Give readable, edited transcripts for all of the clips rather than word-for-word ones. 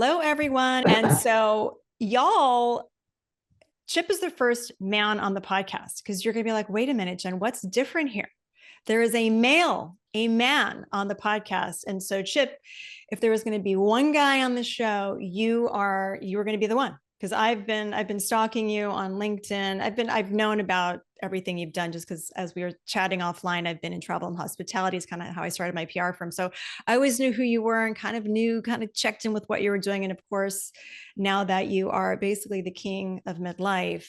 Hello, everyone. And so, y'all, Chip is the first man on the podcast because you're going to be like, wait a minute, Jen, what's different here? There is a man on the podcast. And so, Chip, if there was going to be one guy on the show, you were going to be the one because I've been stalking you on LinkedIn. I've known about everything you've done just because as we were chatting offline, I've been in travel and hospitality is kind of how I started my PR firm. So I always knew who you were and kind of checked in with what you were doing. And of course, now that you are basically the king of midlife,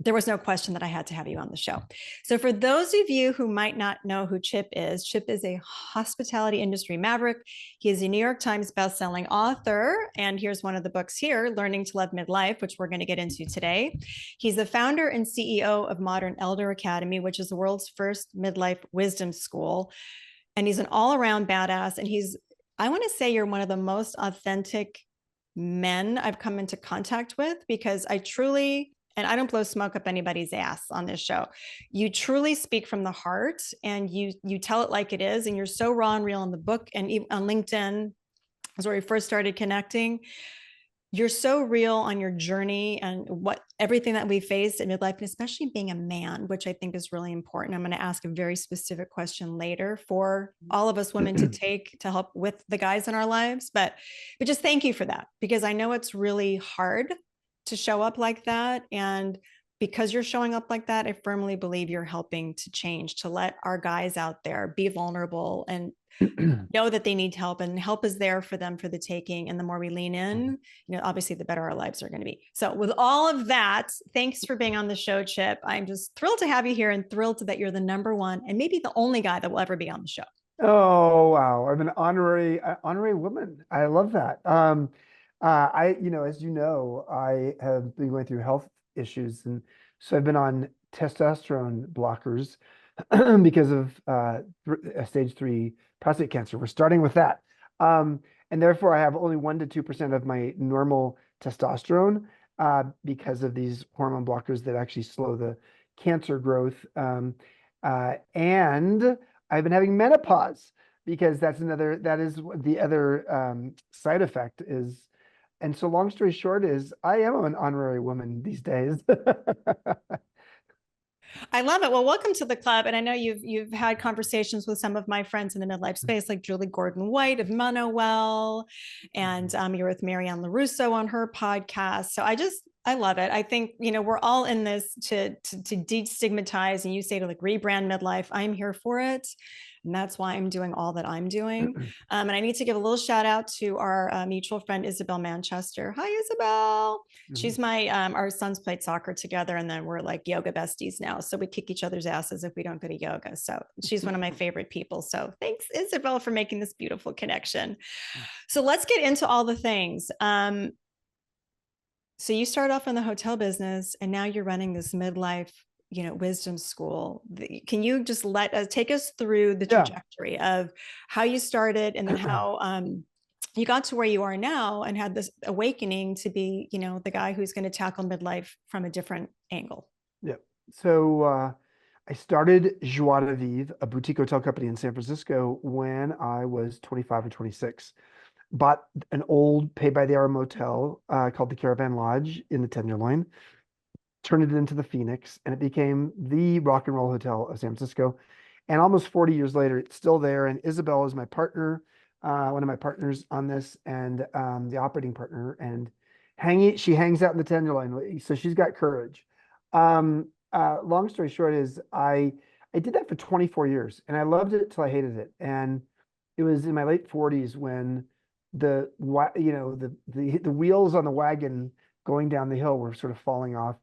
there was no question that I had to have you on the show. So, for those of you who might not know who Chip is a hospitality industry maverick. He is a New York Times bestselling author. And here's one of the books here, Learning to Love Midlife, which we're going to get into today. He's the founder and CEO of Modern Elder Academy, which is the world's first midlife wisdom school. And he's an all around badass. And I want to say you're one of the most authentic men I've come into contact with because and I don't blow smoke up anybody's ass on this show. You truly speak from the heart and you tell it like it is. And you're so raw and real in the book and even on LinkedIn is where we first started connecting. You're so real on your journey and everything that we faced in midlife, and especially being a man, which I think is really important. I'm going to ask a very specific question later for all of us women to take to help with the guys in our lives. But just thank you for that, because I know it's really hard to show up like that. And because you're showing up like that, I firmly believe you're helping to change, to let our guys out there be vulnerable and know that they need help, and help is there for them for the taking. And the more we lean in, obviously the better our lives are going to be. So with all of that, thanks for being on the show, Chip. I'm just thrilled to have you here and thrilled that you're the number one and maybe the only guy that will ever be on the show. Oh, wow. I'm an honorary woman. I love that. As you know, I have been going through health issues. And so I've been on testosterone blockers because of stage 3 prostate cancer. We're starting with that. And therefore I have only 1 to 2% of my normal testosterone because of these hormone blockers that actually slow the cancer growth. And I've been having menopause because that is the other side effect is. And so long story short is I am an honorary woman these days. I love it. Well, welcome to the club. And I know you've had conversations with some of my friends in the midlife space, like Julie Gordon White of Monowell, and you're with Marianne LaRusso on her podcast. So I love it. I think, we're all in this to destigmatize, and you say to like rebrand midlife. I'm here for it. And that's why I'm doing all that I'm doing. And I need to give a little shout out to our mutual friend, Isabel Manchester. Hi, Isabel. She's our sons played soccer together, and then we're like yoga besties now. So we kick each other's asses if we don't go to yoga. So she's one of my favorite people. So thanks, Isabel, for making this beautiful connection. So let's get into all the things. So you start off in the hotel business, and now you're running this midlife wisdom school. Can you just take us through the trajectory of how you started and then how you got to where you are now and had this awakening to be, the guy who's going to tackle midlife from a different angle? Yeah. So I started Joie de Vivre, a boutique hotel company in San Francisco, when I was 25 or 26. Bought an old pay-by-the-hour motel called the Caravan Lodge in the Tenderloin, turned it into the Phoenix, and it became the rock and roll hotel of San Francisco. And almost 40 years later, it's still there. And Isabel is my partner, one of my partners on this, and the operating partner. And she hangs out in the Tenderloin, so she's got courage. Long story short is I did that for 24 years, and I loved it till I hated it. And it was in my late 40s when the wheels on the wagon going down the hill were sort of falling off.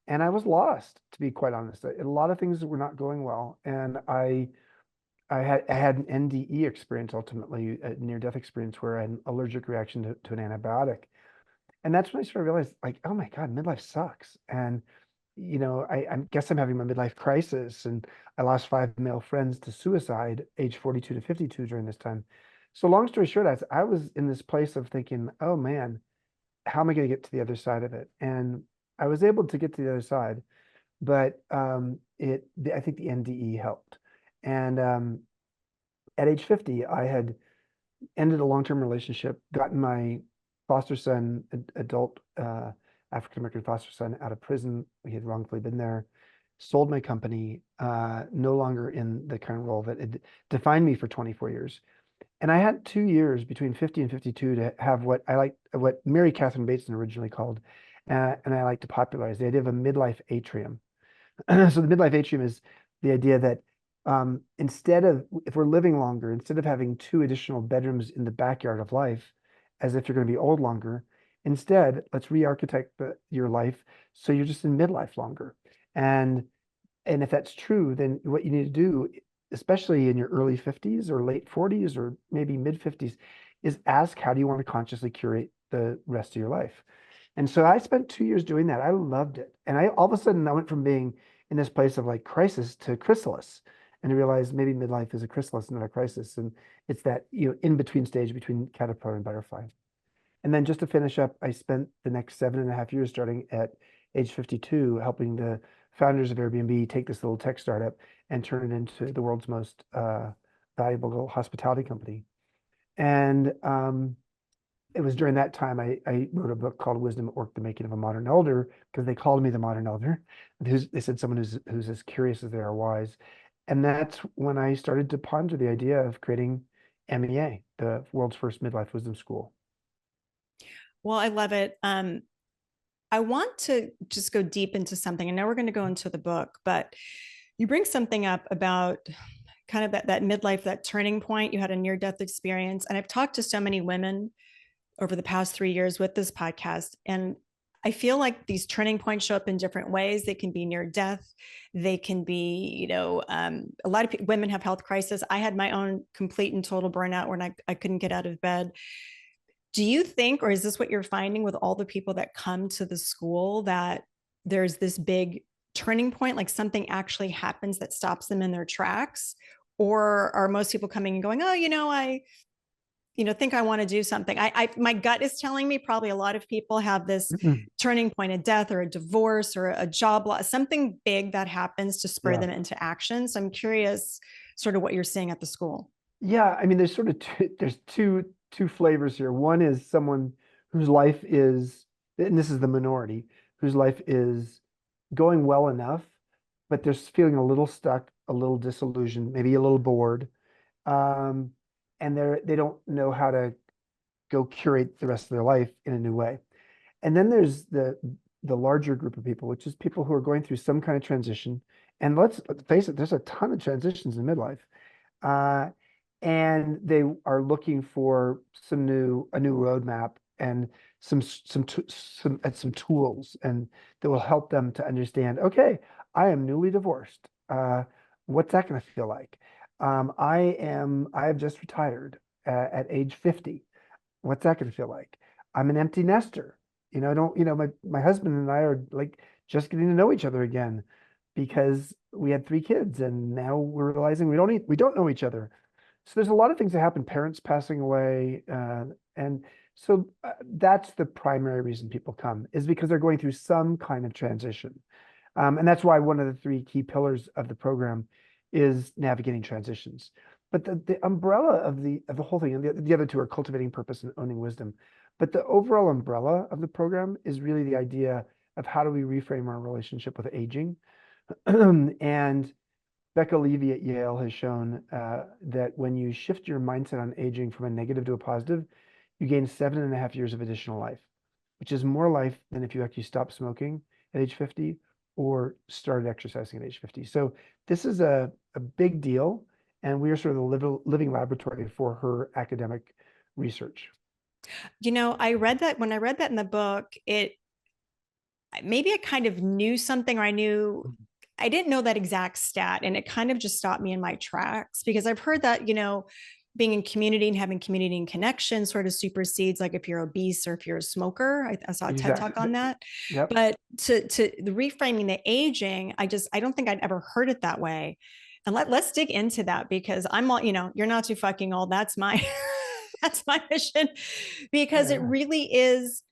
And I was lost, to be quite honest. A lot of things were not going well. And I had an NDE experience, ultimately, a near-death experience where I had an allergic reaction to an antibiotic. And that's when I sort of realized, like, oh my God, midlife sucks. And, I guess I'm having my midlife crisis. And I lost 5 male friends to suicide, age 42 to 52 during this time. So long story short, I was in this place of thinking, oh man, how am I going to get to the other side of it? And I was able to get to the other side, but I think the NDE helped. And at age 50, I had ended a long-term relationship, gotten my foster son, adult African American foster son out of prison. He had wrongfully been there. Sold my company, no longer in the kind of role that had defined me for 24 years. And I had 2 years between 50 and 52 to have what I like, what Mary Catherine Bateson originally called, and I like to popularize the idea of a midlife atrium. So the midlife atrium is the idea that instead of, if we're living longer, instead of having two additional bedrooms in the backyard of life, as if you're going to be old longer, instead, let's re-architect your life so you're just in midlife longer. And and if that's true, then what you need to do, especially in your early 50s or late 40s or maybe mid 50s, is ask how do you want to consciously curate the rest of your life? And so I spent 2 years doing that. I loved it. And I all of a sudden I went from being in this place of like crisis to chrysalis and I realized maybe midlife is a chrysalis, not a crisis. And it's that, in between stage between caterpillar and butterfly. And then just to finish up, I spent the next 7.5 years starting at age 52, helping the founders of Airbnb take this little tech startup and turn it into the world's most valuable hospitality company. And it was during that time I wrote a book called Wisdom at Work, The Making of a Modern Elder, because they called me the modern elder. They said someone who's as curious as they are wise. And that's when I started to ponder the idea of creating MEA, the world's first midlife wisdom school. Well, I love it. I want to just go deep into something. I know we're going to go into the book, but you bring something up about kind of that midlife, that turning point. You had a near death experience. And I've talked to so many women over the past 3 years with this podcast. And I feel like these turning points show up in different ways. They can be near death. They can be, a lot of women have health crisis. I had my own complete and total burnout when I couldn't get out of bed. Do you think, or is this what you're finding with all the people that come to the school, that there's this big turning point, like something actually happens that stops them in their tracks? Or are most people coming and going, oh, I think I want to do something? My gut is telling me probably a lot of people have this turning point, a death or a divorce or a job loss, something big that happens to spur Yeah. them into action. So I'm curious sort of what you're seeing at the school. Yeah, I mean, there's sort of two flavors here. One is someone whose life is, and this is the minority, whose life is going well enough, but they're feeling a little stuck, a little disillusioned, maybe a little bored, um, and they don't know how to go curate the rest of their life in a new way. And then there's the larger group of people, which is people who are going through some kind of transition. And let's face it, there's a ton of transitions in midlife. Uh, and they are looking for a new roadmap and some tools and that will help them to understand, okay, I am newly divorced. What's that going to feel like? I have just retired at age 50. What's that going to feel like? I'm an empty nester. I don't, my husband and I are like just getting to know each other again because we had 3 kids and now we're realizing we don't know each other. So there's a lot of things that happen, parents passing away. And so that's the primary reason people come, is because they're going through some kind of transition. And that's why one of the 3 key pillars of the program is navigating transitions. But the umbrella of the whole thing, and the other two are cultivating purpose and owning wisdom. But the overall umbrella of the program is really the idea of how do we reframe our relationship with aging. And Becca Levy at Yale has shown that when you shift your mindset on aging from a negative to a positive, you gain 7.5 years of additional life, which is more life than if you actually stopped smoking at age 50 or started exercising at age 50. So this is a big deal, and we are sort of the living laboratory for her academic research. I read that when I read that in the book, maybe I kind of knew something, or I didn't know that exact stat, and it kind of just stopped me in my tracks because I've heard that, being in community and having community and connection sort of supersedes, like if you're obese or if you're a smoker. I saw a TED talk Exactly. on that. Yep. But to the reframing the aging, I don't think I'd ever heard it that way. And let's dig into that, because I'm all, you're not too fucking old. That's my that's my mission, because it Yeah. really is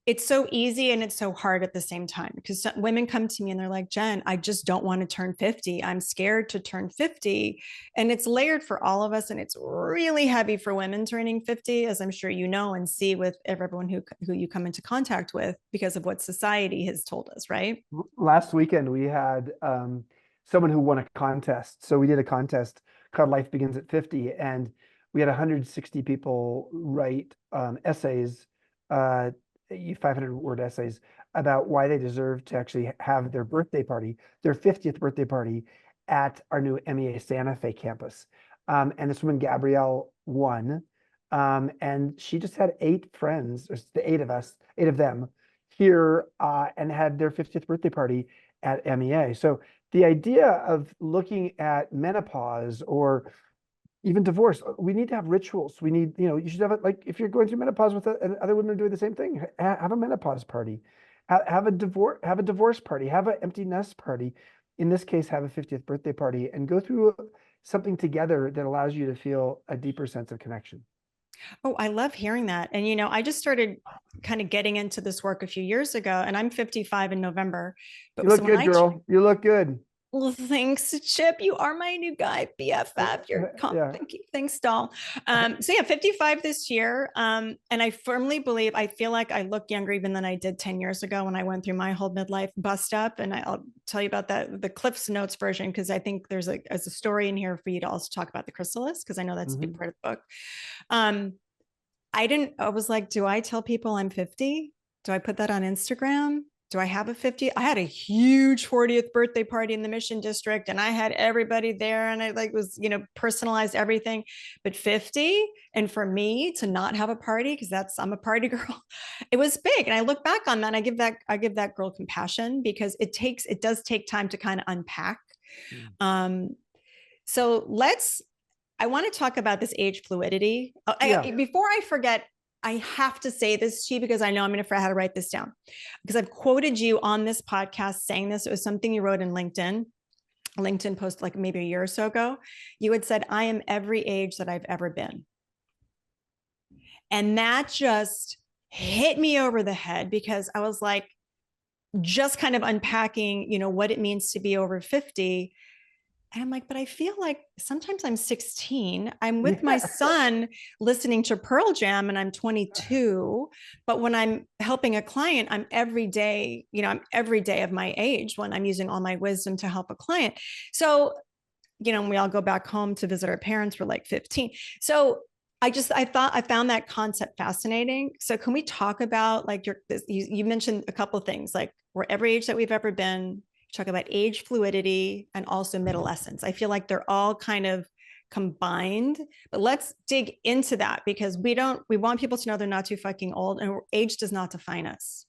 it's so easy and it's so hard at the same time because women come to me and they're like, Jen, I just don't want to turn 50. I'm scared to turn 50. And it's layered for all of us. And it's really heavy for women turning 50, as I'm sure you know and see with everyone who you come into contact with because of what society has told us, right? Last weekend we had someone who won a contest. So we did a contest called Life Begins at 50, and we had 160 people write essays, 500-word essays about why they deserve to actually have their birthday party, their 50th birthday party at our new MEA Santa Fe campus. And this woman, Gabrielle, won. And she just had 8 friends, or the 8 of us, 8 of them here and had their 50th birthday party at MEA. So the idea of looking at menopause or even divorce, we need to have rituals. We need, you should have it like if you're going through menopause with and other women are doing the same thing, have a menopause party, have a divorce party, have an empty nest party. In this case, have a 50th birthday party and go through something together that allows you to feel a deeper sense of connection. Oh, I love hearing that. And, I just started kind of getting into this work a few years ago, and I'm 55 in November. You But look so when good, I girl. You look good. well, thanks, Chip. You are my new guy, BFF. Yeah. Thank you. Thanks, doll. So yeah, 55 this year. And I firmly believe I feel like I look younger even than I did 10 years ago when I went through my whole midlife bust up. And I'll tell you about that, the Cliff's Notes version, because I think there's a story in here for you to also talk about the Chrysalis, because I know that's a big Mhm. part of the book. Um, I was like, do I tell people I'm 50? Do I put that on Instagram? Do I have a 50? I had a huge 40th birthday party in the Mission District and I had everybody there and I like was, personalized everything. But 50 and for me to not have a party because I'm a party girl. It was big. And I look back on that and I give that girl compassion because it does take time to kind of unpack. Mm. Um so I want to talk about this age fluidity. Yeah. Before I forget, I have to say this to you because I know I'm going to forget how to write this down because I've quoted you on this podcast saying this. It was something you wrote in LinkedIn post like maybe a year or so ago. You had said, I am every age that I've ever been. And that just hit me over the head because I was like, just kind of unpacking, what it means to be over 50. And I'm like, but I feel like sometimes I'm 16. I'm with my Yeah. son listening to Pearl Jam and I'm 22. But when I'm helping a client, I'm every day of my age when I'm using all my wisdom to help a client. So, we all go back home to visit our parents. We're like 15. So I found that concept fascinating. So can we talk about like you mentioned a couple of things like we're every age that we've ever been, talk about age fluidity and also adolescence. I feel like they're all kind of combined, but let's dig into that because we want people to know they're not too fucking old and age does not define us.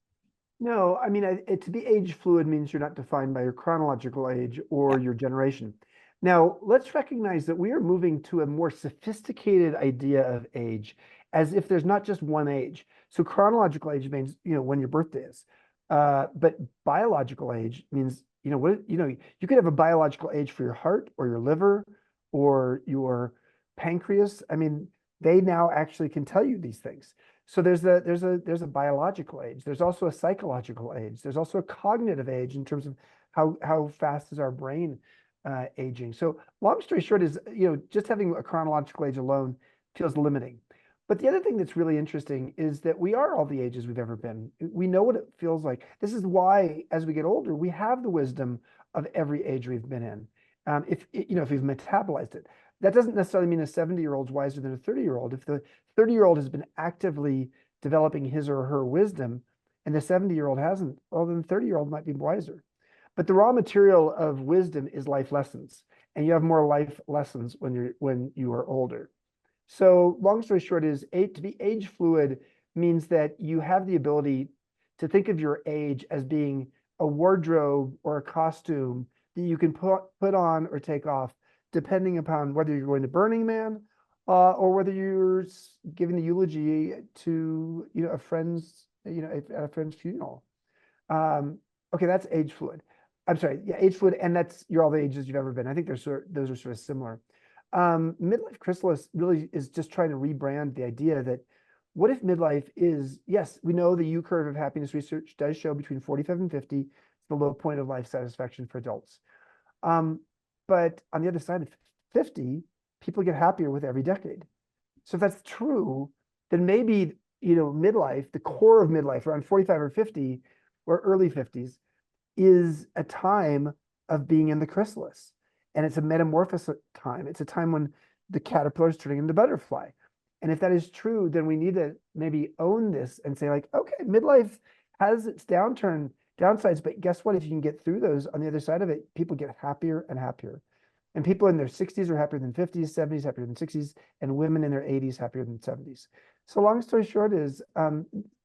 No, I mean, to be age fluid means you're not defined by your chronological age or Yeah. your generation. Now, let's recognize that we are moving to a more sophisticated idea of age, as if there's not just one age. So chronological age means, when your birthday is. But biological age means, you could have a biological age for your heart or your liver or your pancreas. I mean, they now actually can tell you these things. So there's a biological age. There's also a psychological age. There's also a cognitive age in terms of how fast is our brain aging. So long story short is, just having a chronological age alone feels limiting. But the other thing that's really interesting is that we are all the ages we've ever been. We know what it feels like. This is why, as we get older, we have the wisdom of every age we've been in. If we've metabolized it, that doesn't necessarily mean a 70-year-old's wiser than a 30-year-old. If the 30-year-old has been actively developing his or her wisdom and the 70-year-old hasn't, well, then the 30-year-old might be wiser. But the raw material of wisdom is life lessons, and you have more life lessons when you are older. So long story short is to be age fluid means that you have the ability to think of your age as being a wardrobe or a costume that you can put on or take off, depending upon whether you're going to Burning Man or whether you're giving the eulogy to a friend's at a friend's funeral. Okay, that's age fluid. I'm sorry, yeah, age fluid, and you're all the ages you've ever been. I think those are sort of similar. Midlife Chrysalis really is just trying to rebrand the idea that what if midlife is, yes, we know the U curve of happiness research does show between 45 and 50, it's the low point of life satisfaction for adults. Um, but on the other side of 50, people get happier with every decade. So if that's true, then maybe, midlife, the core of midlife, around 45 or 50 or early 50s, is a time of being in the chrysalis. And it's a metamorphosis time. It's a time when the caterpillar is turning into butterfly. And if that is true, then we need to maybe own this and say, like, okay, midlife has its downsides, but guess what? If you can get through those, on the other side of it, people get happier and happier. And people in their 60s are happier than 50s, 70s, happier than 60s, and women in their 80s happier than 70s. So long story short is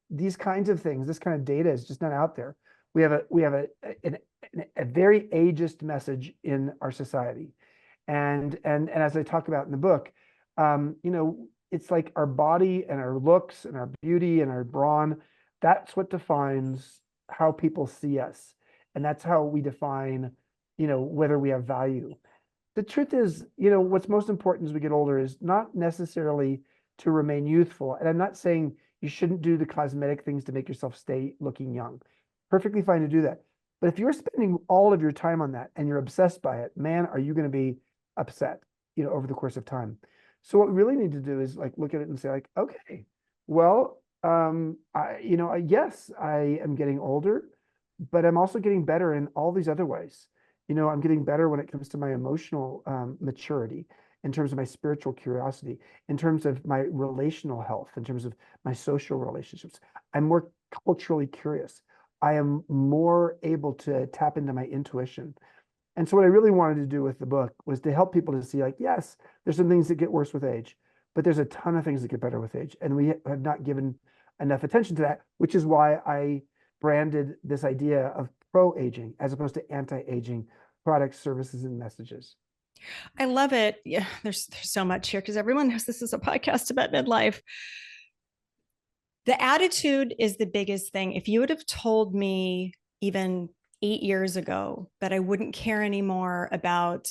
these kinds of things, this kind of data is just not out there. We have a very ageist message in our society. And as I talk about in the book, it's like our body and our looks and our beauty and our brawn, that's what defines how people see us. And that's how we define, whether we have value. The truth is, what's most important as we get older is not necessarily to remain youthful. And I'm not saying you shouldn't do the cosmetic things to make yourself stay looking young. Perfectly fine to do that. But if you're spending all of your time on that and you're obsessed by it, man, are you going to be upset, over the course of time. So what we really need to do is like look at it and say like, okay, well, yes, I am getting older, but I'm also getting better in all these other ways. I'm getting better when it comes to my emotional maturity, in terms of my spiritual curiosity, in terms of my relational health, in terms of my social relationships. I'm more culturally curious. I am more able to tap into my intuition. And so what I really wanted to do with the book was to help people to see like, yes, there's some things that get worse with age, but there's a ton of things that get better with age. And we have not given enough attention to that, which is why I branded this idea of pro-aging as opposed to anti-aging products, services, and messages. I love it. Yeah, there's so much here because everyone knows this is a podcast about midlife. The attitude is the biggest thing. If you would have told me even 8 years ago that I wouldn't care anymore about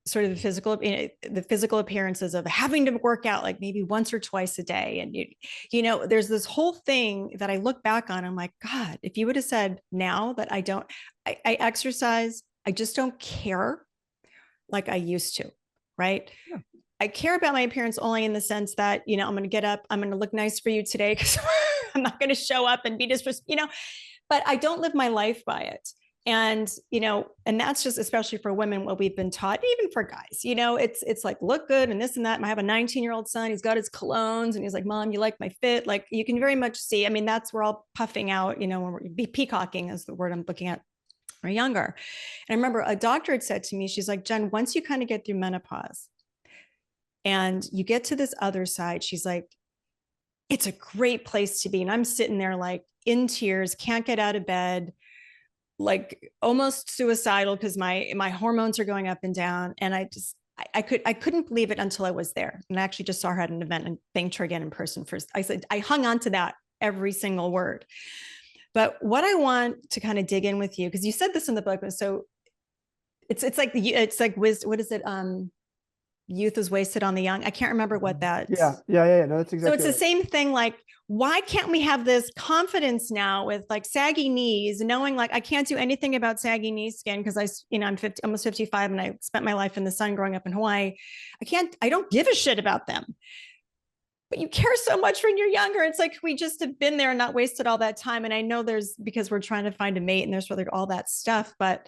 sort of the physical appearances of having to work out like maybe once or twice a day, and there's this whole thing that I look back on, I'm like, God, if you would have said now that I exercise, I just don't care like I used to, right? Yeah. I care about my appearance only in the sense that, I'm going to get up, I'm going to look nice for you today because I'm not going to show up and be just, but I don't live my life by it. And, and that's just especially for women, what we've been taught, even for guys, it's like, look good and this and that. I have a 19-year-old son. He's got his colognes and he's like, Mom, you like my fit? Like you can very much see, I mean, we're all puffing out, when we're peacocking is the word I'm looking at. Or younger. And I remember a doctor had said to me, she's like, Jen, once you kind of get through menopause and you get to this other side, she's like, it's a great place to be. And I'm sitting there like in tears, can't get out of bed, like almost suicidal because my hormones are going up and down. And I couldn't believe it until I was there. And I actually just saw her at an event and thanked her again in person. I hung on to that every single word. But what I want to kind of dig in with you, because you said this in the book, so it's like wisdom. What is it? Youth is wasted on the young. I can't remember what that's. Yeah. No, that's So exactly it's the right. same thing. Like, why can't we have this confidence now with like saggy knees, knowing like I can't do anything about saggy knee skin because I'm 50, almost 55, and I spent my life in the sun growing up in Hawaii. I don't give a shit about them. But you care so much when you're younger. It's like we just have been there and not wasted all that time. And I know there's because we're trying to find a mate and there's really all that stuff. But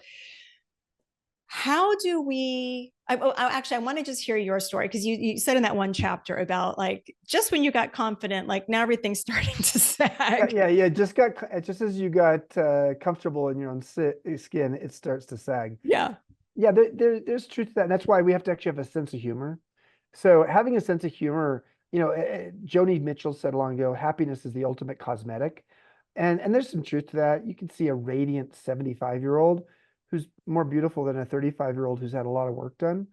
how do we? Actually, I want to just hear your story because you said in that one chapter about like just when you got confident, like now everything's starting to sag. Yeah. Just as you got comfortable in your own skin, it starts to sag. Yeah. Yeah, there's truth to that. And that's why we have to actually have a sense of humor. So having a sense of humor, Joni Mitchell said long ago, happiness is the ultimate cosmetic. And there's some truth to that. You can see a radiant 75-year-old who's more beautiful than a 35-year-old who's had a lot of work done.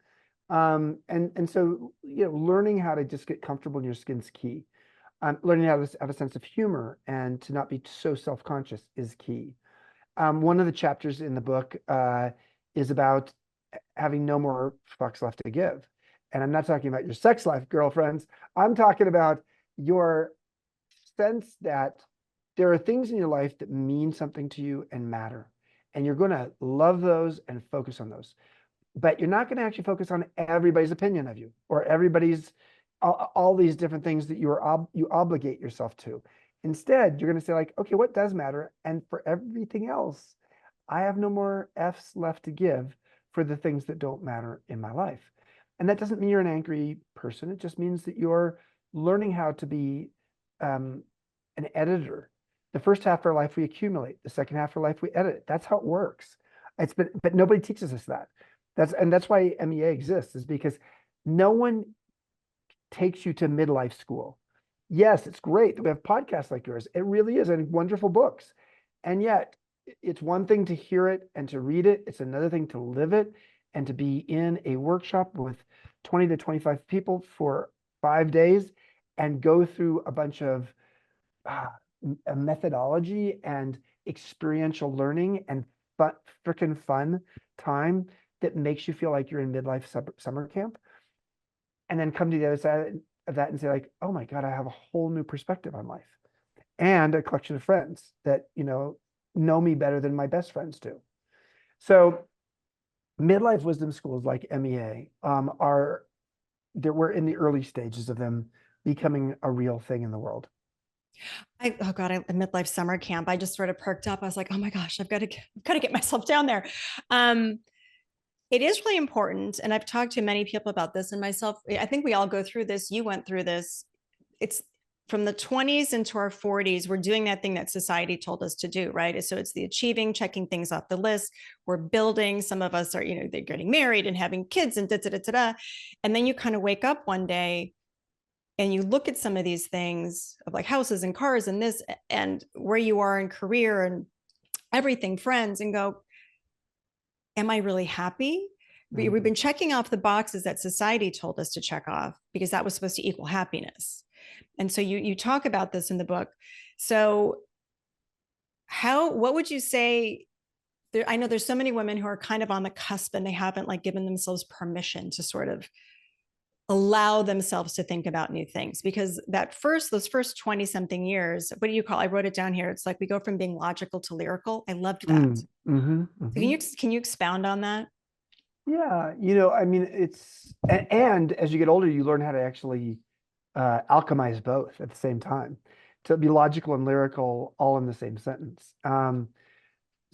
And so, learning how to just get comfortable in your skin's key. Learning how to have a sense of humor and to not be so self-conscious is key. One of the chapters in the book is about having no more fucks left to give. And I'm not talking about your sex life, girlfriends. I'm talking about your sense that there are things in your life that mean something to you and matter. And you're going to love those and focus on those. But you're not going to actually focus on everybody's opinion of you or everybody's all these different things that you obligate yourself to. Instead, you're going to say like, okay, what does matter? And for everything else, I have no more F's left to give for the things that don't matter in my life. And that doesn't mean you're an angry person. It just means that you're learning how to be an editor. The first half of our life we accumulate. The second half of our life we edit. That's how it works. But nobody teaches us that. That's why MEA exists, is because no one takes you to midlife school. Yes, it's great that we have podcasts like yours. It really is, and wonderful books. And yet, it's one thing to hear it and to read it. It's another thing to live it and to be in a workshop with 20 to 25 people for 5 days and go through a bunch of a methodology and experiential learning and freaking fun time that makes you feel like you're in midlife summer camp, and then come to the other side of that and say like, oh my God, I have a whole new perspective on life and a collection of friends that, know me better than my best friends do. So midlife wisdom schools like MEA we're in the early stages of them becoming a real thing in the world. Oh God, a midlife summer camp. I just sort of perked up. I was like, oh my gosh, I've got to get myself down there. It is really important. And I've talked to many people about this and myself. I think we all go through this. You went through this. It's from the 20s into our 40s, we're doing that thing that society told us to do, right? So it's the achieving, checking things off the list. We're building. Some of us are, they're getting married and having kids and da da da da da. And then you kind of wake up one day and you look at some of these things of like houses and cars and this and where you are in career and everything, friends, and go, am I really happy? Mm-hmm. We've been checking off the boxes that society told us to check off because that was supposed to equal happiness. And so you talk about this in the book. So what would you say there? I know there's so many women who are kind of on the cusp and they haven't like given themselves permission to sort of allow themselves to think about new things, because those first 20 something years, what do you call, I wrote it down here. It's like we go from being logical to lyrical. I loved that. Mm-hmm. Mm-hmm. So can you expound on that? Yeah, I mean, and as you get older, you learn how to actually alchemize both at the same time, to be logical and lyrical all in the same sentence.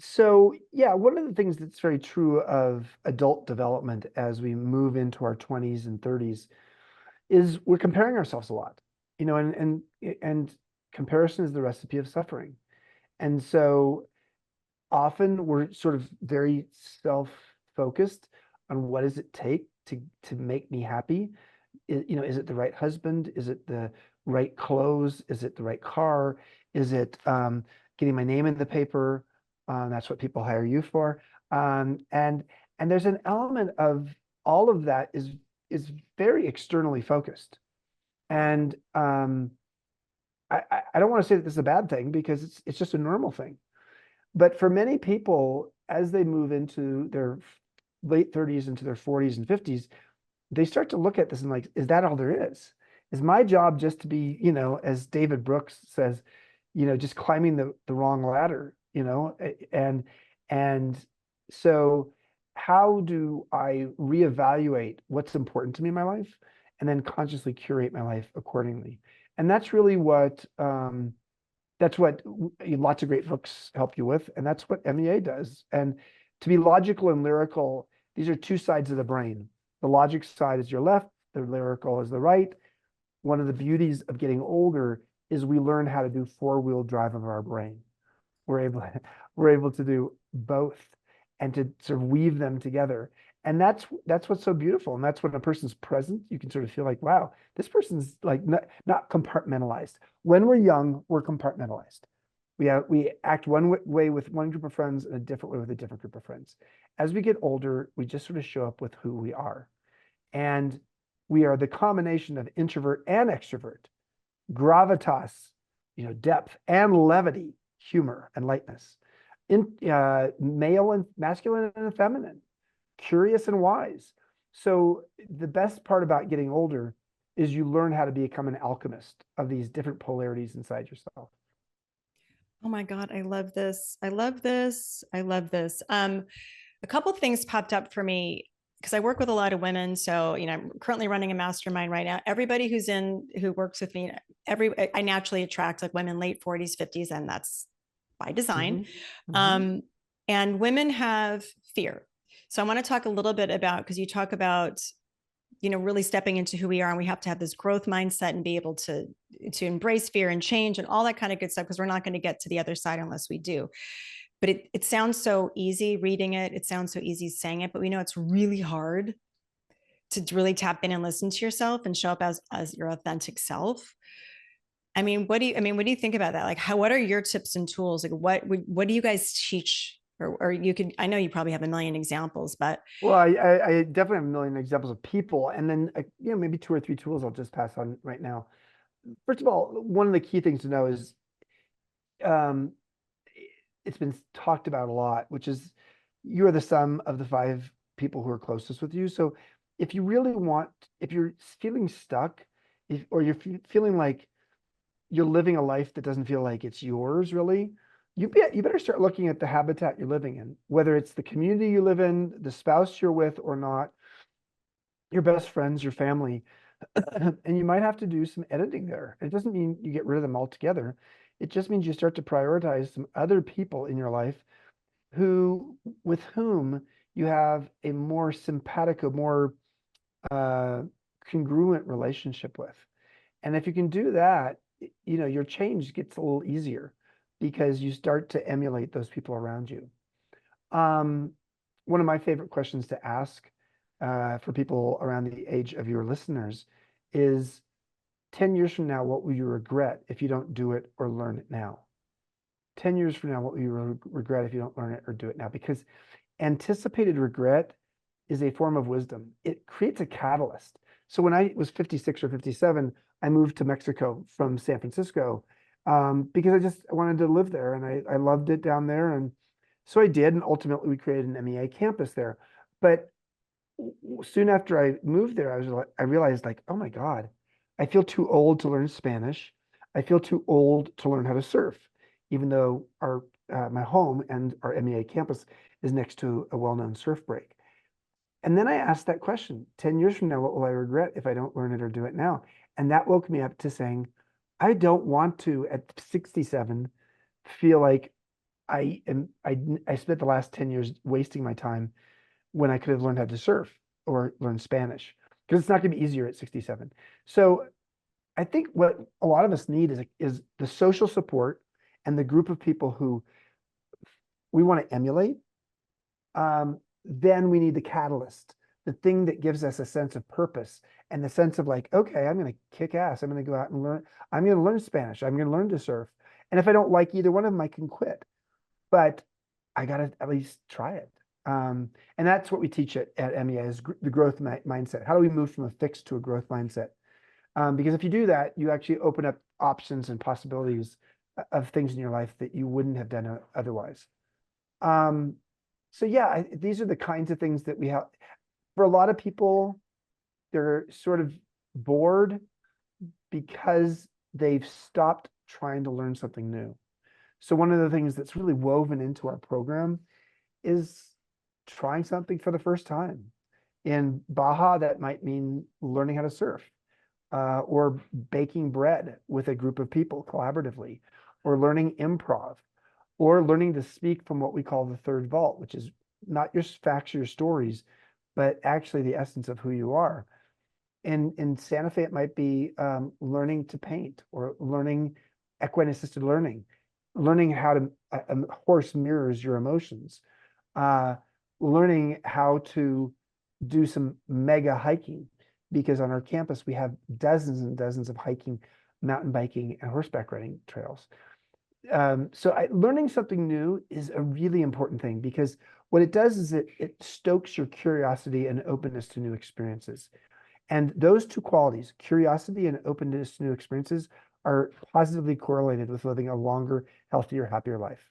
So yeah, one of the things that's very true of adult development as we move into our 20s and 30s is we're comparing ourselves a lot, and comparison is the recipe of suffering. And so often we're sort of very self-focused on what does it take to make me happy. Is it the right husband? Is it the right clothes? Is it the right car? Is it getting my name in the paper? That's what people hire you for. And there's an element of all of that is very externally focused. And I don't want to say that this is a bad thing, because it's just a normal thing. But for many people, as they move into their late 30s, into their 40s and 50s, they start to look at this and like, is that all there is? Is my job just to be, as David Brooks says, just climbing the wrong ladder, and so how do I reevaluate what's important to me in my life and then consciously curate my life accordingly? And that's really that's what lots of great books help you with, and that's what MEA does. And to be logical and lyrical, these are two sides of the brain. The logic side is your left, the lyrical is the right. One of the beauties of getting older is we learn how to do four-wheel drive of our brain. We're able to do both and to sort of weave them together. And that's what's so beautiful. And that's when a person's present, you can sort of feel like, wow, this person's like not compartmentalized. When we're young, we're compartmentalized. We act one way with one group of friends and a different way with a different group of friends. As we get older, we just sort of show up with who we are. And we are the combination of introvert and extrovert, gravitas, depth and levity, humor and lightness, male and masculine and feminine, curious and wise. So the best part about getting older is you learn how to become an alchemist of these different polarities inside yourself. Oh my God, I love this. I love this. I love this. A couple of things popped up for me because I work with a lot of women. So, I'm currently running a mastermind right now. Everybody who works with me, I naturally attract like women late 40s, 50s, and that's by design. Mm-hmm. Mm-hmm. Um, and women have fear. So I want to talk a little bit about, because you talk about, really stepping into who we are, and we have to have this growth mindset and be able to embrace fear and change and all that kind of good stuff, because we're not going to get to the other side unless we do. But it sounds so easy reading it. It sounds so easy saying it, but we know it's really hard to really tap in and listen to yourself and show up as your authentic self. What do you think about that? Like, what are your tips and tools? Like, what do you guys teach? Or you can, I know you probably have a million examples, but Well, I definitely have a million examples of people, and then maybe two or three tools I'll just pass on right now. First of all, one of the key things to know is um, it's been talked about a lot, which is you are the sum of the five people who are closest with you. So if you really want, if you're feeling stuck, or you're feeling like you're living a life that doesn't feel like it's yours, really, you better start looking at the habitat you're living in, whether it's the community you live in, the spouse you're with or not, your best friends, your family. And you might have to do some editing there. It doesn't mean you get rid of them altogether. It just means you start to prioritize some other people in your life with whom you have a more simpatico, more uh, congruent relationship with. And if you can do that, your change gets a little easier because you start to emulate those people around you. Um, One of my favorite questions to ask for people around the age of your listeners is 10 years from now, what will you regret if you don't do it or learn it now? 10 years from now, what will you regret if you don't learn it or do it now? Because anticipated regret is a form of wisdom. It creates a catalyst. So when I was 56 or 57, I moved to Mexico from San Francisco because I wanted to live there and I loved it down there. And so I did. And ultimately, we created an MEA campus there. But soon after I moved there, I realized like, oh my God, I feel too old to learn Spanish. I feel too old to learn how to surf, even though my home and our MEA campus is next to a well-known surf break. And then I asked that question, 10 years from now, what will I regret if I don't learn it or do it now? And that woke me up to saying, I don't want to at 67 feel like I spent the last 10 years wasting my time when I could have learned how to surf or learn Spanish because it's not going to be easier at 67. So I think what a lot of us need is the social support and the group of people who we want to emulate. Then we need the catalyst, the thing that gives us a sense of purpose and the sense of like, okay, I'm going to kick ass. I'm going to go out and learn. I'm going to learn Spanish. I'm going to learn to surf. And if I don't like either one of them, I can quit. But I got to at least try it. And that's what we teach at MEA is the growth mindset. How do we move from a fixed to a growth mindset? Because if you do that, you actually open up options and possibilities of things in your life that you wouldn't have done otherwise. Um, so yeah, these are the kinds of things that we have. For a lot of people, they're sort of bored because they've stopped trying to learn something new. So one of the things that's really woven into our program is trying something for the first time. In Baja, that might mean learning how to surf, or baking bread with a group of people collaboratively, or learning improv, or learning to speak from what we call the third vault, which is not your facts or your stories, but actually the essence of who you are. In Santa Fe, it might be learning to paint or learning equine assisted learning, learning how to a horse mirrors your emotions, uh, learning how to do some mega hiking because on our campus we have dozens and dozens of hiking, mountain biking, and horseback riding trails. Learning something new is a really important thing because what it does is it stokes your curiosity and openness to new experiences. And those two qualities, curiosity and openness to new experiences, are positively correlated with living a longer, healthier, happier life.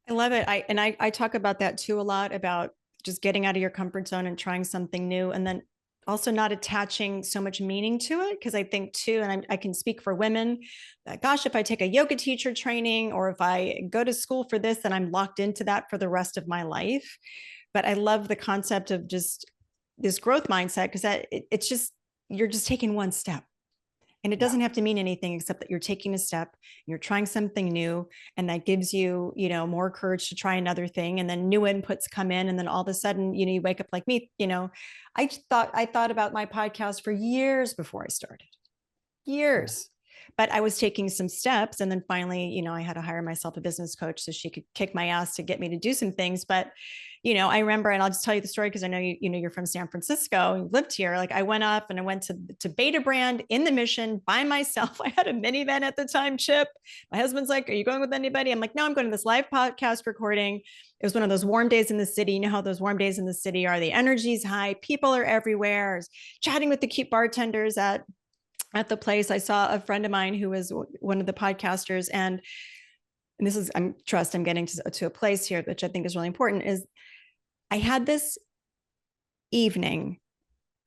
I love it. I talk about that too a lot, about just getting out of your comfort zone and trying something new. And then also not attaching so much meaning to it. Because I think too, and I can speak for women, that gosh, if I take a yoga teacher training or if I go to school for this, then I'm locked into that for the rest of my life. But I love the concept of just this growth mindset, because it's just, you're just taking one step. And it Yeah. doesn't have to mean anything except that you're taking a step, you're trying something new, and that gives you, more courage to try another thing. And then new inputs come in. And then all of a sudden, you wake up like me, I thought about my podcast for years before I started, Yeah. years. But I was taking some steps. And then finally, I had to hire myself a business coach so she could kick my ass to get me to do some things. But, I remember, and I'll just tell you the story because I know you're from San Francisco and lived here. Like I went up and I went to Beta Brand in the Mission by myself. I had a minivan at the time, Chip. My husband's like, "Are you going with anybody?" I'm like, "No, I'm going to this live podcast recording." It was one of those warm days in the city. You know how those warm days in the city are. The energy's high. People are everywhere. I was chatting with the cute bartenders at the place. I saw a friend of mine who was one of the podcasters, and this is, I'm getting to a place here, which I think is really important, is I had this evening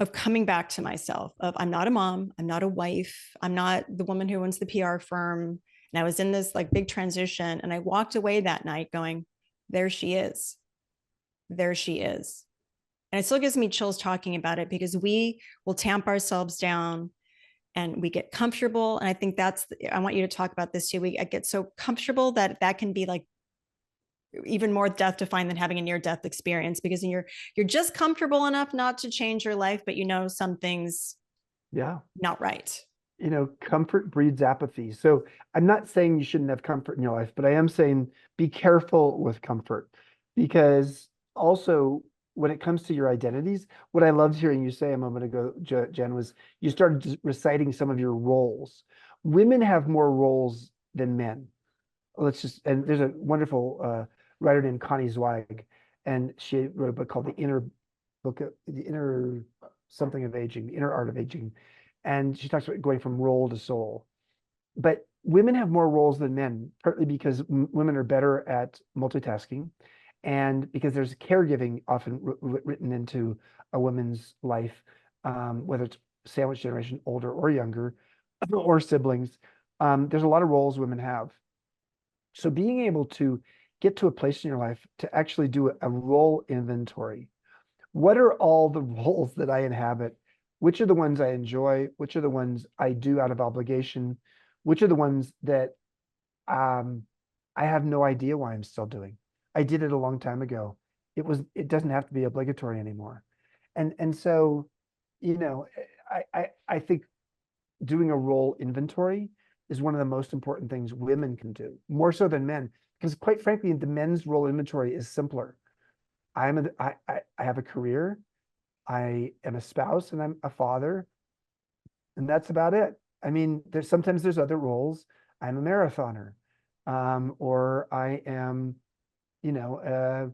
of coming back to myself of, I'm not a mom, I'm not a wife, I'm not the woman who owns the PR firm. And I was in this like big transition, and I walked away that night going, there she is. There she is. And it still gives me chills talking about it, because we will tamp ourselves down and we get comfortable. And I think I want you to talk about this too. We get so comfortable that can be like even more death defying than having a near death experience, because you're just comfortable enough not to change your life, but something's Yeah. not right. Comfort breeds apathy. So I'm not saying you shouldn't have comfort in your life, but I am saying be careful with comfort, because also when it comes to your identities, what I loved hearing you say a moment ago, Jen, was you started reciting some of your roles. Women have more roles than men. And there's a wonderful writer named Connie Zweig, and she wrote a book called The Inner Something of Aging, The Inner Art of Aging. And she talks about going from role to soul. But women have more roles than men, partly because women are better at multitasking, and because there's caregiving often written into a woman's life, whether it's sandwich generation, older or younger, or siblings. There's a lot of roles women have. So being able to get to a place in your life to actually do a role inventory. What are all the roles that I inhabit? Which are the ones I enjoy? Which are the ones I do out of obligation? Which are the ones that um, I have no idea why I'm still doing? I did it a long time ago. It doesn't have to be obligatory anymore. And so, you know, I think doing a role inventory is one of the most important things women can do, more so than men. Because quite frankly, the men's role inventory is simpler. I have a career, I am a spouse, and I'm a father, and that's about it. I mean, there's other roles. I'm a marathoner, or I am, you know,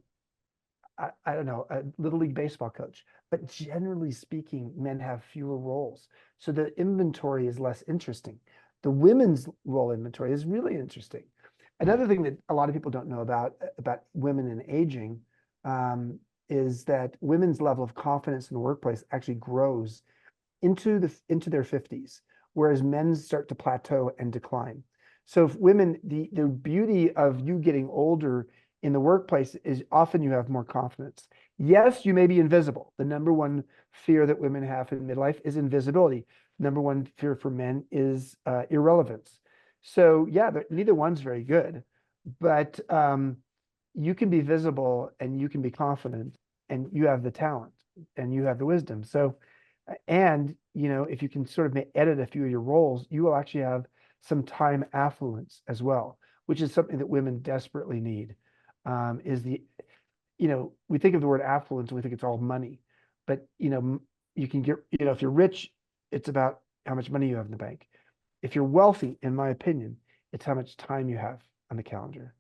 I don't know, a little league baseball coach. But generally speaking, men have fewer roles. So the inventory is less interesting. The women's role inventory is really interesting. Another thing that a lot of people don't know about women and aging, is that women's level of confidence in the workplace actually grows into their 50s, whereas men start to plateau and decline. So if women, the beauty of you getting older in the workplace is often you have more confidence. Yes, you may be invisible. The number one fear that women have in midlife is invisibility. Number one fear for men is irrelevance. So yeah, neither one's very good, but you can be visible and you can be confident, and you have the talent and you have the wisdom. So, and if you can sort of edit a few of your roles, you will actually have some time affluence as well, which is something that women desperately need. Is we think of the word affluence and we think it's all money, but you can get, if you're rich, it's about how much money you have in the bank. If you're wealthy, in my opinion, it's how much time you have on the calendar.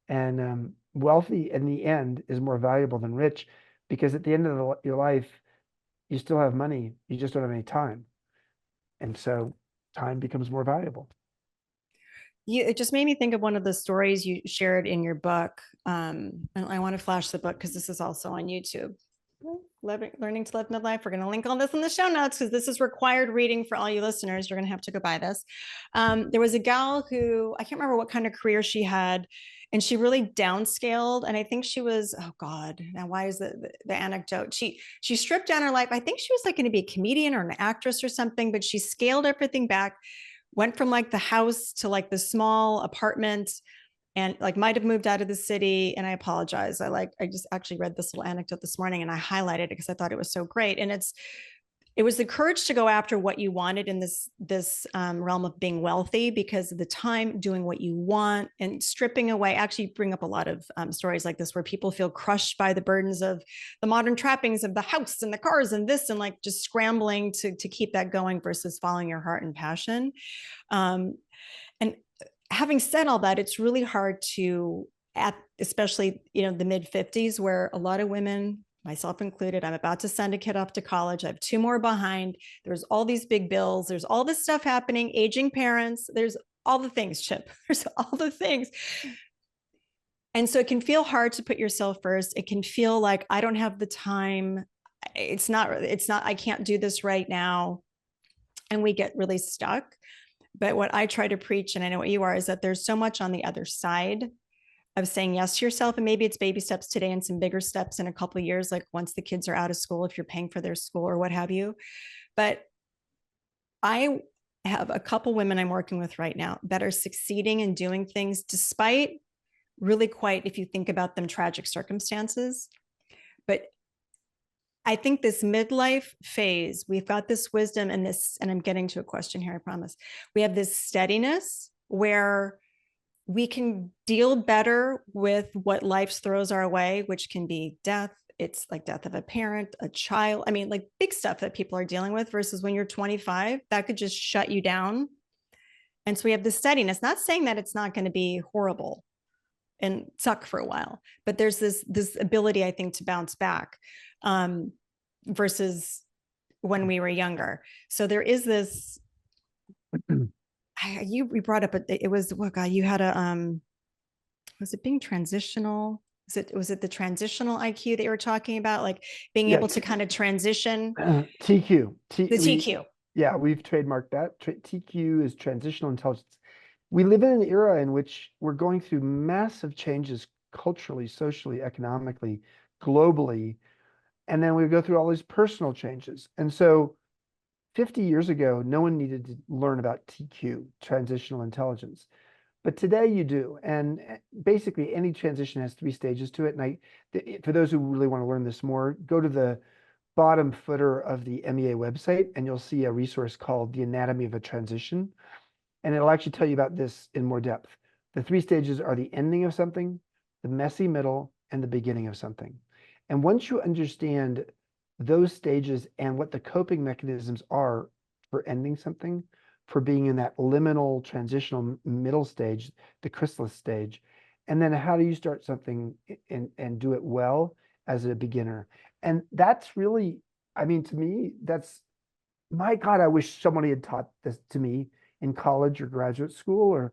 And wealthy in the end is more valuable than rich, because at the end of your life, you still have money, you just don't have any time. And so time becomes more valuable. It just made me think of one of the stories you shared in your book. And I want to flash the book because this is also on YouTube. Learning to Live Midlife. We're going to link all this in the show notes because this is required reading for all you listeners. You're going to have to go buy this. There was a gal who, I can't remember what kind of career she had, and she really downscaled. And I think she was, oh God, now why is the anecdote? She stripped down her life. I think she was like going to be a comedian or an actress or something, but she scaled everything back, went from like the house to like the small apartment, and like might have moved out of the city. And I apologize. I just actually read this little anecdote this morning and I highlighted it because I thought it was so great. And it was the courage to go after what you wanted in this realm of being wealthy, because of the time doing what you want and stripping away. Actually bring up a lot of stories like this where people feel crushed by the burdens of the modern trappings of the house and the cars and this, and like just scrambling to keep that going versus following your heart and passion. And having said all that, it's really hard to, especially, the mid 50s, where a lot of women, myself included, I'm about to send a kid off to college. I have 2 more behind. There's all these big bills. There's all this stuff happening, aging parents. There's all the things, Chip. There's all the things. And so it can feel hard to put yourself first. It can feel like I don't have the time. It's not, I can't do this right now. And we get really stuck. But what I try to preach, and I know what you are, is that there's so much on the other side of saying yes to yourself. And maybe it's baby steps today and some bigger steps in a couple of years, like once the kids are out of school, if you're paying for their school or what have you. But I have a couple women I'm working with right now that are succeeding in doing things despite really quite, if you think about them, tragic circumstances. But I think this midlife phase, we've got this wisdom and this, and I'm getting to a question here, I promise. We have this steadiness where we can deal better with what life throws our way, which can be death. It's like death of a parent, a child. I mean, like big stuff that people are dealing with versus when you're 25, that could just shut you down. And so we have this steadiness, not saying that it's not going to be horrible and suck for a while, but there's this ability, I think, to bounce back. Versus when we were younger. So there is this, you brought up, it was, oh God, you had was it being transitional? Was it the transitional IQ that you were talking about? Like being able to kind of transition? TQ. The TQ. Yeah, we've trademarked that. TQ is transitional intelligence. We live in an era in which we're going through massive changes culturally, socially, economically, globally. And then we go through all these personal changes. And so 50 years ago, no one needed to learn about TQ, transitional intelligence. But today you do. And basically any transition has 3 stages to it. And for those who really want to learn this more, go to the bottom footer of the MEA website and you'll see a resource called The Anatomy of a Transition. And it'll actually tell you about this in more depth. The 3 stages are the ending of something, the messy middle, and the beginning of something. And once you understand those stages and what the coping mechanisms are for ending something, for being in that liminal transitional middle stage, the chrysalis stage, and then how do you start something and do it well as a beginner? And that's really, I mean, to me, that's, my God, I wish somebody had taught this to me in college or graduate school,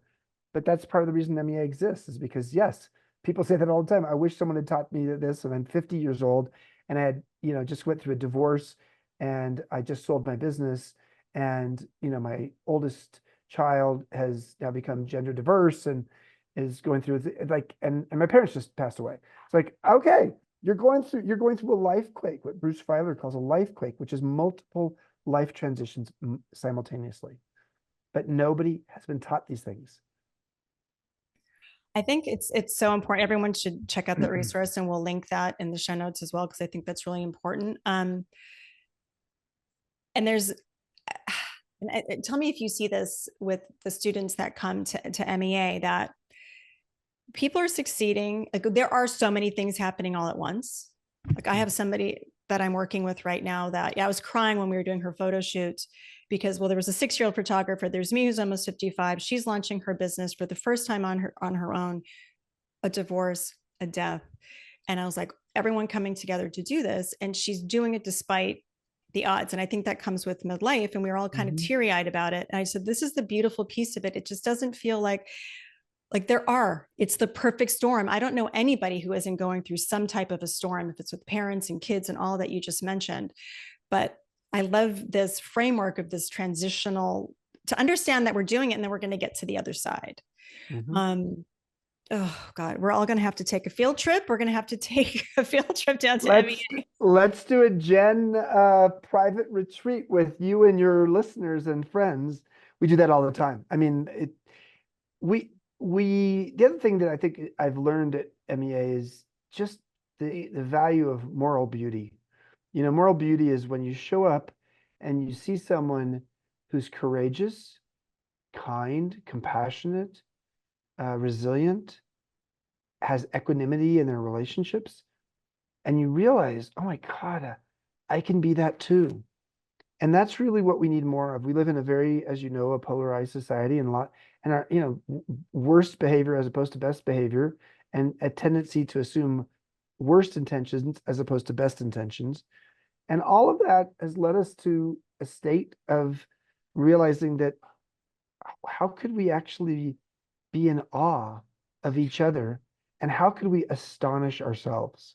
but that's part of the reason MEA exists, is because yes, people say that all the time. I wish someone had taught me this, and I'm 50 years old and I had, just went through a divorce and I just sold my business, and, my oldest child has now become gender diverse and is going through and my parents just passed away. It's like, okay, you're going through a life quake, what Bruce Feiler calls a life quake, which is multiple life transitions simultaneously. But nobody has been taught these things. I think it's so important. Everyone should check out the resource, and we'll link that in the show notes as well, because I think that's really important. And there's, tell me if you see this with the students that come to MEA, that people are succeeding. Like there are so many things happening all at once. Like I have somebody that I'm working with right now that, I was crying when we were doing her photo shoot because, well, there was a 6-year-old photographer. There's me who's almost 55. She's launching her business for the first time on her own, a divorce, a death. And I was like, everyone coming together to do this. And she's doing it despite the odds. And I think that comes with midlife. And we were all kind of teary-eyed about it. And I said, this is the beautiful piece of it. It just doesn't feel like Like it's the perfect storm. I don't know anybody who isn't going through some type of a storm, if it's with parents and kids and all that you just mentioned. But I love this framework of this transitional, to understand that we're doing it and then we're going to get to the other side. Mhm. Um, oh God, we're all going to have to take a field trip. We're going to have to take a field trip down to Let's MEA. let's do a Jen private retreat with you and your listeners and friends. We do that all the time. I mean, we the other thing that I think I've learned at MEA is just the value of moral beauty. You know, moral beauty is when you show up and you see someone who's courageous, kind, compassionate, resilient, has equanimity in their relationships, and you realize, oh my God, I can be that too. And that's really what we need more of. We live in a very, as you know, a polarized society, and our, worst behavior as opposed to best behavior, and a tendency to assume worst intentions as opposed to best intentions. And all of that has led us to a state of realizing that how could we actually be in awe of each other, and how could we astonish ourselves?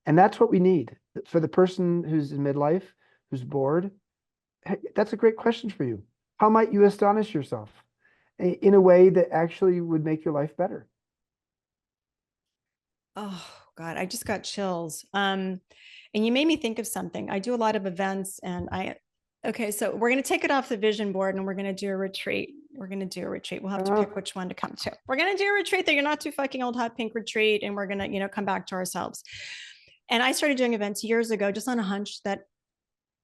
And that's what we need for the person who's in midlife, who's bored. Hey, that's a great question for you. How might you astonish yourself in a way that actually would make your life better? Oh God, I just got chills. And you made me think of something. I do a lot of events and okay, so we're going to take it off the vision board and we're going to do a retreat. We're going to do a retreat. We'll have to Uh, pick which one to come to. We're going to do a retreat that you're not too fucking old, hot pink retreat. And we're going to, come back to ourselves. And I started doing events years ago, just on a hunch that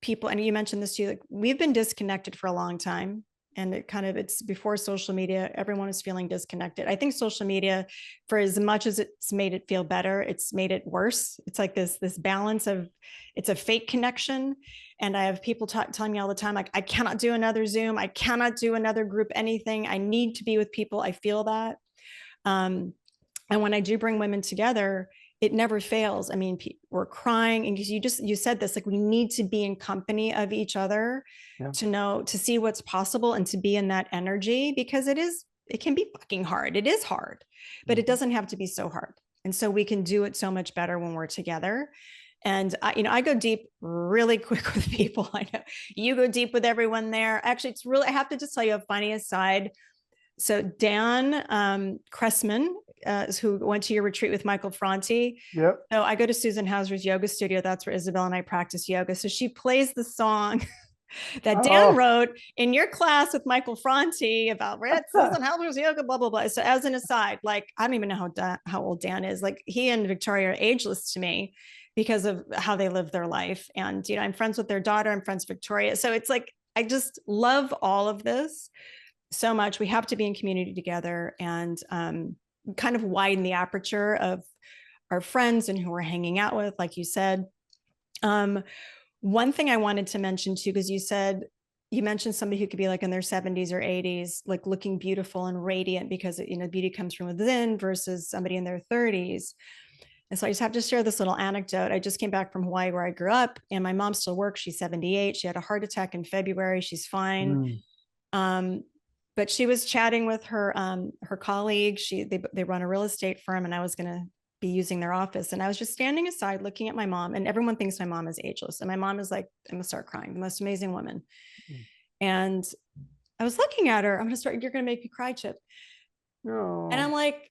people, and you mentioned this too, like we've been disconnected for a long time. And it's before social media, everyone is feeling disconnected. I think social media, for as much as it's made it feel better, it's made it worse. It's like this balance of, it's a fake connection. And I have people telling me all the time, like, I cannot do another Zoom. I cannot do another group, anything. I need to be with people. I feel that. Um, and when I do bring women together, it never fails. I mean, we're crying, and you said this, like we need to be in company of each other yeah. to see what's possible and to be in that energy, because it can be fucking hard. It is hard, but it Mhm. doesn't have to be so hard. And so we can do it so much better when we're together. And I go deep really quick with people. I know you go deep with everyone there. Actually, it's really, I have to just tell you a funny aside. So Dan Cressman, who went to your retreat with Michael Franti. Yep. So I go to Susan Hauser's yoga studio. That's where Isabel and I practice yoga. So she plays the song that Dan Oh. wrote in your class with Michael Franti about Susan Hauser's yoga, blah, blah, blah. So as an aside, like, I don't even know how old Dan is. Like he and Victoria are ageless to me because of how they live their life. And, I'm friends with their daughter. I'm friends with Victoria. So it's like, I just love all of this so much. We have to be in community together and kind of widen the aperture of our friends and who we're hanging out with, like you said. One thing I wanted to mention too, because you mentioned somebody who could be like in their 70s or 80s, like looking beautiful and radiant because beauty comes from within versus somebody in their 30s. And so I just have to share this little anecdote. I just came back from Hawaii where I grew up, and my mom still works. She's 78. She had a heart attack in February. She's fine. Mm. Um, but she was chatting with her colleague. They run a real estate firm, and I was going to be using their office. And I was just standing aside looking at my mom, and everyone thinks my mom is ageless. And my mom is like, I'm gonna start crying, the most amazing woman. Mm. And I was looking at her, you're gonna make me cry, Chip. And I'm No. like,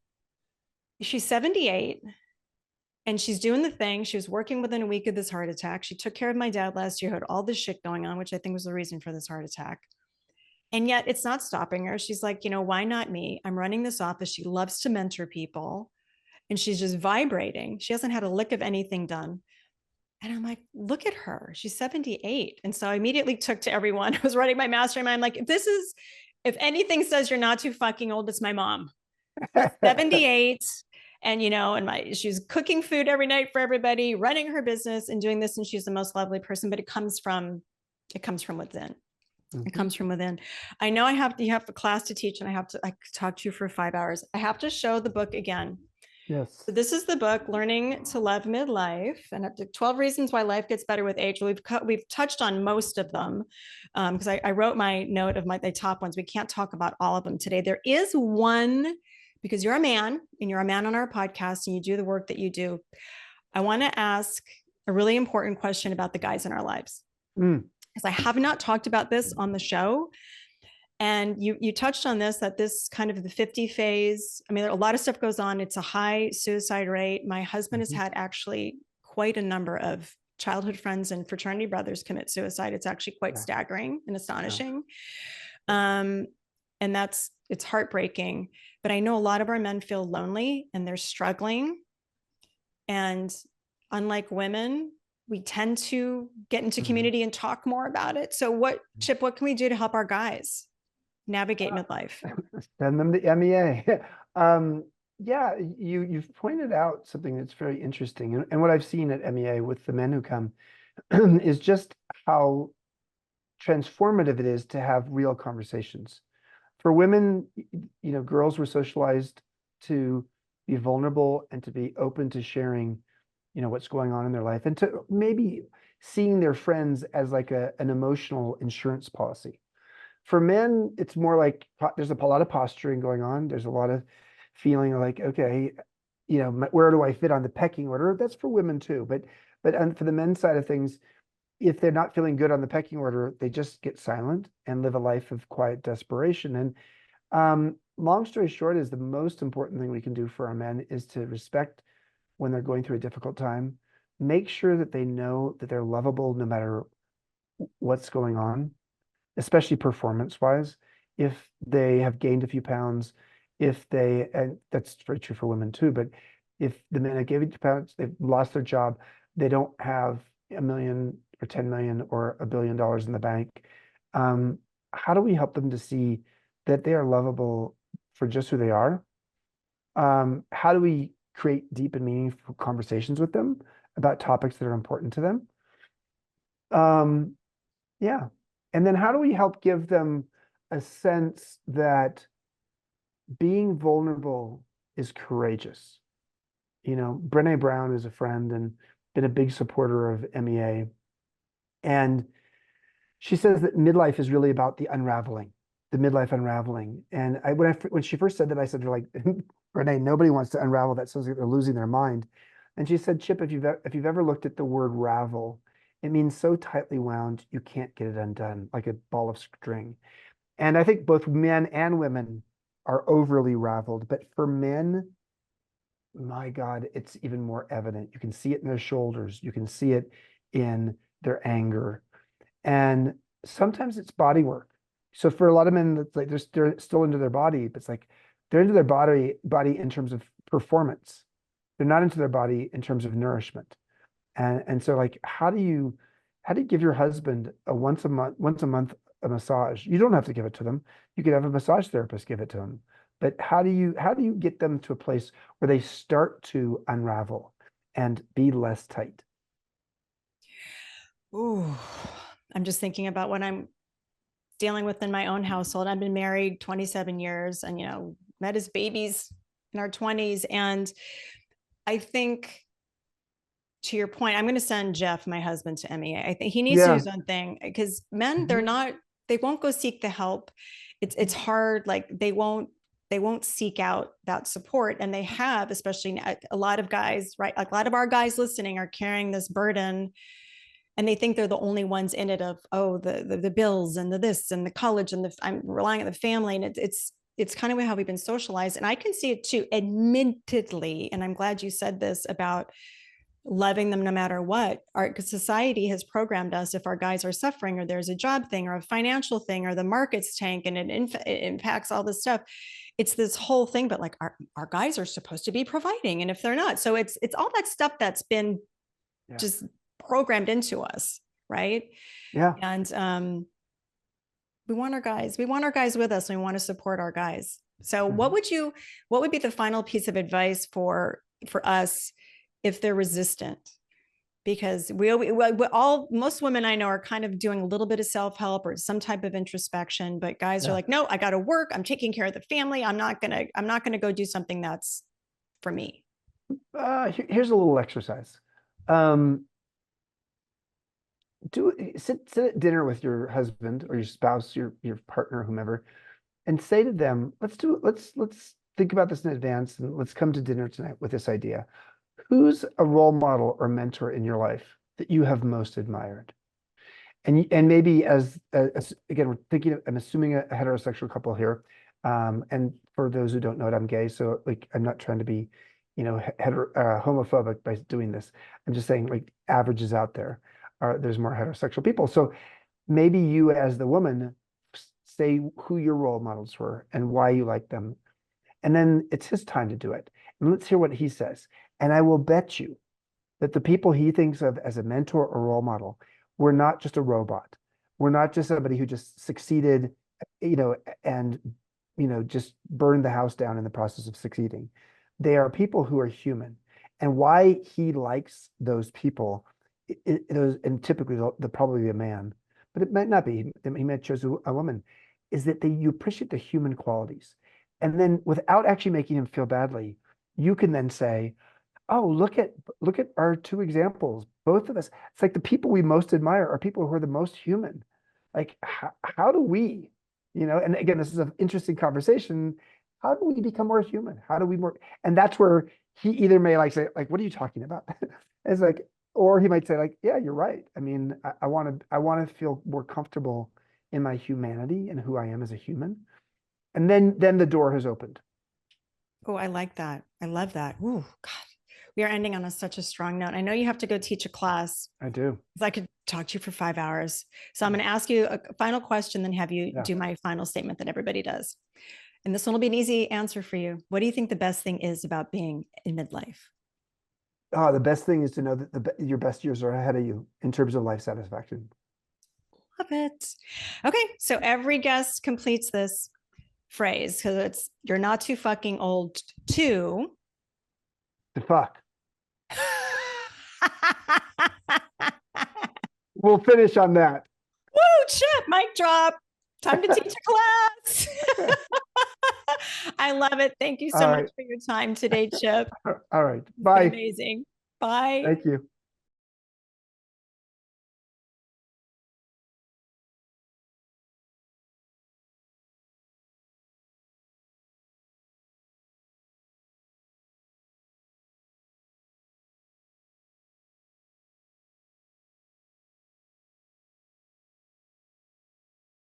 she's 78 and she's doing the thing. She was working within a week of this heart attack. She took care of my dad last year, had all this shit going on, which I think was the reason for this heart attack. And yet it's not stopping her. She's like, why not me? I'm running this office. She loves to mentor people, and she's just vibrating. She hasn't had a lick of anything done. And I'm like, look at her. She's 78. And so I immediately took to everyone. I was writing my mastermind. I'm like, if anything says you're not too fucking old, it's my mom. She's 78. And, she's cooking food every night for everybody, running her business and doing this. And she's the most lovely person, but it comes from within. It Mhm. comes from within. I know you have a class to teach, and I could talk to you for 5 hours. I have to show the book again. Yes. So this is the book, Learning to Love Midlife, and up to 12 reasons why life gets better with age. We've touched on most of them because I wrote my note of the top ones. We can't talk about all of them today. There is one because you're a man and you're a man on our podcast and you do the work that you do, I want to ask a really important question about the guys in our lives. Mm. Because I have not talked about this on the show. And you touched on this, that this kind of the 50 phase. I mean, a lot of stuff goes on. It's a high suicide rate. My husband has Mhm. had actually quite a number of childhood friends and fraternity brothers commit suicide. It's actually quite Yeah. staggering and Yeah. astonishing. Um, and it's heartbreaking. But I know a lot of our men feel lonely and they're struggling. And unlike women, we tend to get into Mhm. community and talk more about it. So Chip, what can we do to help our guys navigate midlife? Send them to MEA. Um, yeah, you've pointed out something that's very interesting. And what I've seen at MEA with the men who come is just how transformative it is to have real conversations. For women, girls were socialized to be vulnerable and to be open to sharing, what's going on in their life and to maybe seeing their friends as like an emotional insurance policy. For men, it's more like there's a lot of posturing going on. There's a lot of feeling like, okay, where do I fit on the pecking order? That's for women too. But for the men's side of things, if they're not feeling good on the pecking order, they just get silent and live a life of quiet desperation. And long story short is the most important thing we can do for our men is to respect when they're going through a difficult time. Make sure that they know that they're lovable no matter what's going on, especially performance wise. If they have gained a few pounds, and that's very true for women too, but if the men have gained 2 pounds, they've lost their job, they don't have 1 million or 10 million or $1 billion in the bank. Um, how do we help them to see that they are lovable for just who they are? How do we create deep and meaningful conversations with them about topics that are important to them? Um, yeah. And then how do we help give them a sense that being vulnerable is courageous? Brené Brown is a friend and been a big supporter of MEA. And she says that midlife is really about the unraveling, the midlife unraveling. And when she first said that, I said, like, Renee, nobody wants to unravel that. Sounds like they're losing their mind. And she said, Chip, if you've ever looked at the word ravel, it means so tightly wound you can't get it undone, like a ball of string. And I think both men and women are overly raveled, but for men, my God, it's even more evident. You can see it in their shoulders. You can see it in their anger. And sometimes it's body work. So for a lot of men, it's like they're still into their body, but it's like they're into their body in terms of performance. They're not into their body in terms of nourishment. And so like how do you give your husband a once a month a massage? You don't have to give it to them. You could have a massage therapist give it to them. But how do you get them to a place where they start to unravel and be less tight? Ooh, I'm just thinking about what I'm dealing with in my own household. I've been married 27 years and, met his babies in our 20s. And I think, to your point, I'm going to send Jeff, my husband, to MEA. I think he needs to do Yeah. his own thing because men, Mhm. they won't go seek the help. It's hard. Like they won't seek out that support. And they have, especially a lot of guys, right? Like a lot of our guys listening are carrying this burden and they think they're the only ones in it of, oh, the bills and the this and the college and I'm relying on the family. And it's kind of how we've been socialized. And I can see it too, admittedly. And I'm glad you said this about loving them no matter what. Our society has programmed us if our guys are suffering or there's a job thing or a financial thing or the markets tank and it impacts all this stuff. It's this whole thing, but like our guys are supposed to be providing. And if they're not, so it's all that stuff that's been Yeah. just programmed into us, right? Yeah. And we want our guys with us and we want to support our guys. So Mhm. what would be the final piece of advice for us if they're resistant? Because we all most women I know are kind of doing a little bit of self-help or some type of introspection, but guys are Yeah. like, no, I got to work, I'm taking care of the family, I'm not gonna go do something that's for me. Here's a little exercise. Um, sit at dinner with your husband or your spouse, your partner, whomever, and say to them, let's think about this in advance and let's come to dinner tonight with this idea. Who's a role model or mentor in your life that you have most admired? And maybe as again, we're thinking, I'm assuming a heterosexual couple here. And for those who don't know it, I'm gay. So like, I'm not trying to be, homophobic by doing this. I'm just saying like averages out there there's more heterosexual people. So maybe you as the woman say who your role models were and why you like them. And then it's his time to do it. And let's hear what he says. And I will bet you that the people he thinks of as a mentor or role model were not just a robot. We're not just somebody who just succeeded, and just burned the house down in the process of succeeding. They are people who are human. And why he likes those people, and typically they'll probably be a man, but it might not be. He might choose a woman, is that you appreciate the human qualities. And then without actually making him feel badly, you can then say, oh, look at our two examples. Both of us, it's like the people we most admire are people who are the most human. Like, how do we, and again, this is an interesting conversation. How do we become more human? How do we more? And that's where he either may like say, like, what are you talking about? It's like, or he might say, like, yeah, you're right. I mean, I want to feel more comfortable in my humanity and who I am as a human. And then the door has opened. Oh, I like that. I love that. Ooh, God. We are ending on such a strong note. I know you have to go teach a class. I do. I could talk to you for 5 hours. So I'm going to ask you a final question, then have you Yeah. do my final statement that everybody does. And this one will be an easy answer for you. What do you think the best thing is about being in midlife? Oh, the best thing is to know that your best years are ahead of you in terms of life satisfaction. Love it. Okay, so every guest completes this phrase because it's you're not too fucking old to. The fuck. We'll finish on that. Woo, Chip, mic drop. Time to teach a class. I love it. Thank you so All much right. for your time today, Chip. All right. It's been Bye. amazing. Bye. Thank you.